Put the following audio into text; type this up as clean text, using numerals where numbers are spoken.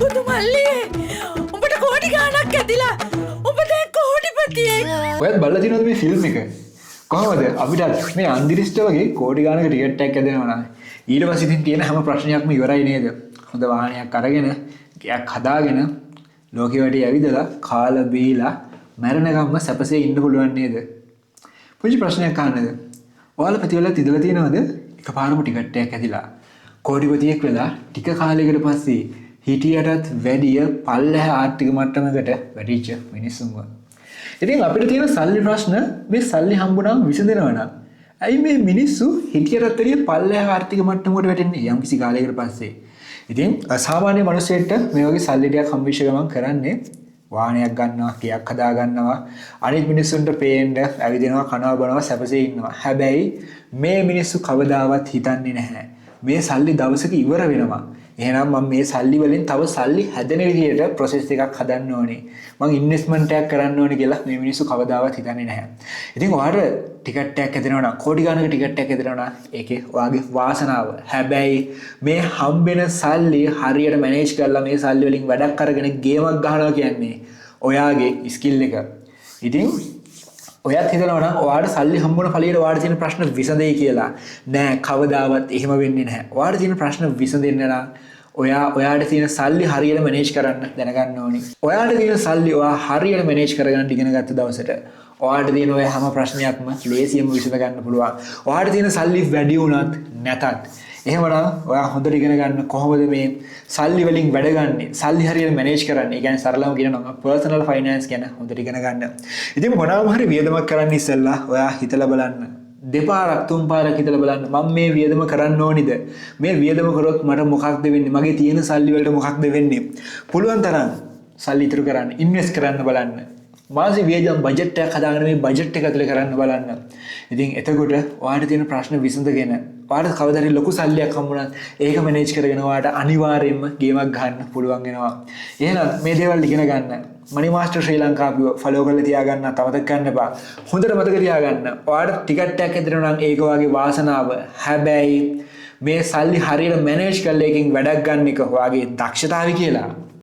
පුදු මල්ලියේ උඹට කෝටි ගාණක් ඇදිලා උඹ දැන් කෝටිපතියෙක්. ඔයත් බලලා තියෙනවද මේ ෆිල්ම් එක? කොහොමද අපිට මේ අන්දිරිස්ට වගේ කෝටි ගාණක ටිකට් එකක් ඇදෙනවා නම් ඊට පස්සේ ඉතින් තියෙන හැම ප්‍රශ්නයක්ම ඉවරයි නේද? හොඳ වාහනයක් අරගෙන ගයක් හදාගෙන ලෝකෙ වටේ ඇවිදලා කාලා බීලා මැරෙනකම්ම සැපසේ ඉන්න පුළුවන් නේද? පුංචි ප්‍රශ්නයක් අහන්නද? ඔයාලා ප්‍රතිවලත් ඉඳලා තියෙනවද? එකපාරම ටිකට් එකක් ඇදිලා කෝටිපතියෙක් වෙලා ටික කාලයකට පස්සේ හිටියටත් වැඩිය පල්ලෙහා ආර්ථික මට්ටමකට වැටිච්ච මිනිස්සුන්ව. ඉතින් අපිට තියෙන සල්ලි ප්‍රශ්න මේ සල්ලි හම්බුනම විසඳෙනවා නම් ඇයි මේ මිනිස්සු හිටියටත් වැඩිය පල්ලෙහා ආර්ථික මට්ටමකට වැටෙන්නේ යම්කිසි කාලයකට පස්සේ? ඉතින් සාමාන්‍ය මිනිස්සෙක්ට මේ වගේ සල්ලි ටිකක් හම්බෙච්ච ගමන් කරන්නේ වාහනයක් ගන්නවා, ගයක් හදා ගන්නවා, අනිත් මිනිස්සුන්ට පේන්න ඇවිදිනවා, කනවා බොනවා, සැපසේ ඉන්නවා. හැබැයි මේ මිනිස්සු කවදාවත් හිතන්නේ නැහැ මේ සල්ලි දවසක ඉවර වෙනවා. එහෙනම් මම මේ සල්ලි වලින් තව සල්ලි හැදෙන විදිහට process එකක් හදන්න ඕනේ. මම ඉන්වෙස්ට්මන්ට් එකක් කරන්න ඕනේ කියලා මේ මිනිස්සු කවදාවත් හිතන්නේ නැහැ. ඉතින් ඔයාලට ටිකට් එකක් හැදෙනවා නම් කෝටි ගාණක ටිකට් එකක් හැදෙනවා නම් ඒකේ ඔයාගේ වාසනාව. හැබැයි මේ හම්බෙන සල්ලි හරියට මැනේජ් කරලා මේ සල්ලි වලින් වැඩක් අරගෙන ගේමක් ගහනවා කියන්නේ ඔයාගේ ස්කිල් එක. ඉතින් ඔයත් හිතනවා නම් ඔයාට සල්ලි හම්බුන ඵලයට ඔයාට තියෙන ප්‍රශ්න විසඳෙයි කියලා. නෑ කවදාවත් එහෙම වෙන්නේ නැහැ. ඔයාට තියෙන ප්‍රශ්න විසඳෙන්න නම් ඔයාට තියෙන සල්ලි හරියට මැනේජ් කරන්න දැනගන්න ඕනේ. ඔයාට තියෙන සල්ලි ඔයා හරියට මැනේජ් කරගන්න ඉගෙන ගත්ත දවසට ඔයාට තියෙන ඔය හැම ප්‍රශ්නයක්ම ලේසියෙන්ම විසඳ ගන්න පුළුවන්. ඔයාට තියෙන සල්ලි වැඩි වුණත් නැතත් එහෙමනම් ඔයා හොඳට ඉගෙන ගන්න කොහොමද මේ සල්ලි වලින් වැඩ ගන්නෙ, සල්ලි හරියට මැනේජ් කරන්නේ. ඒ කියන්නේ සරලවම කියනවා පර්සනල් ෆයිනෑන්ස් ගැන හොඳට ඉගෙන ගන්න. ඉතින් මොනවාම හරි වියදමක් කරන්න ඉස්සෙල්ලා ඔයා හිතලා බලන්න. දෙපාරක් තුන් පාරක් හිතලා බලන්න මම මේ වියදම කරන්න ඕනිද? මේ වියදම කරොත් මට මොකක්ද වෙන්නේ? මගේ තියෙන සල්ලි වලට මොකක්ද වෙන්නේ? පුළුවන් තරම් සල්ලි ඉතුරු කරන්න, ඉන්වෙස්ට් කරන්න බලන්න. මාසෙ වියදම් බජට් එකක් හදාගෙන මේ බජට් එක ඇතුලේ කරන්න බලන්න. ඉතින් එතකොට ඔයාලට තියෙන ප්‍රශ්න විසඳගෙන ඔයාලට කවදාද ලොකු සල්ලියක් හම්බුණත් ඒක මැනේජ් කරගෙන ඔයාලට අනිවාර්යයෙන්ම ගේමක් ගන්න පුළුවන් වෙනවා. එහෙනම් මේ දේවල් ඉගෙන ගන්න. මනි මාස්ටර් ශ්‍රී ලංකා අපිව ෆලෝ කරලා තියාගන්න, අමතක කරන්න එපා. හොඳට මතක තියාගන්න. ඔයාලට ටිකට් එකක් ඇදෙනවා නම් ඒක වාගේ වාසනාව. හැබැයි මේ සල්ලි හරියට මැනේජ් කරලා එකකින් වැඩක් ගන්න එක ඔයාගේ දක්ෂතාවය කියලා.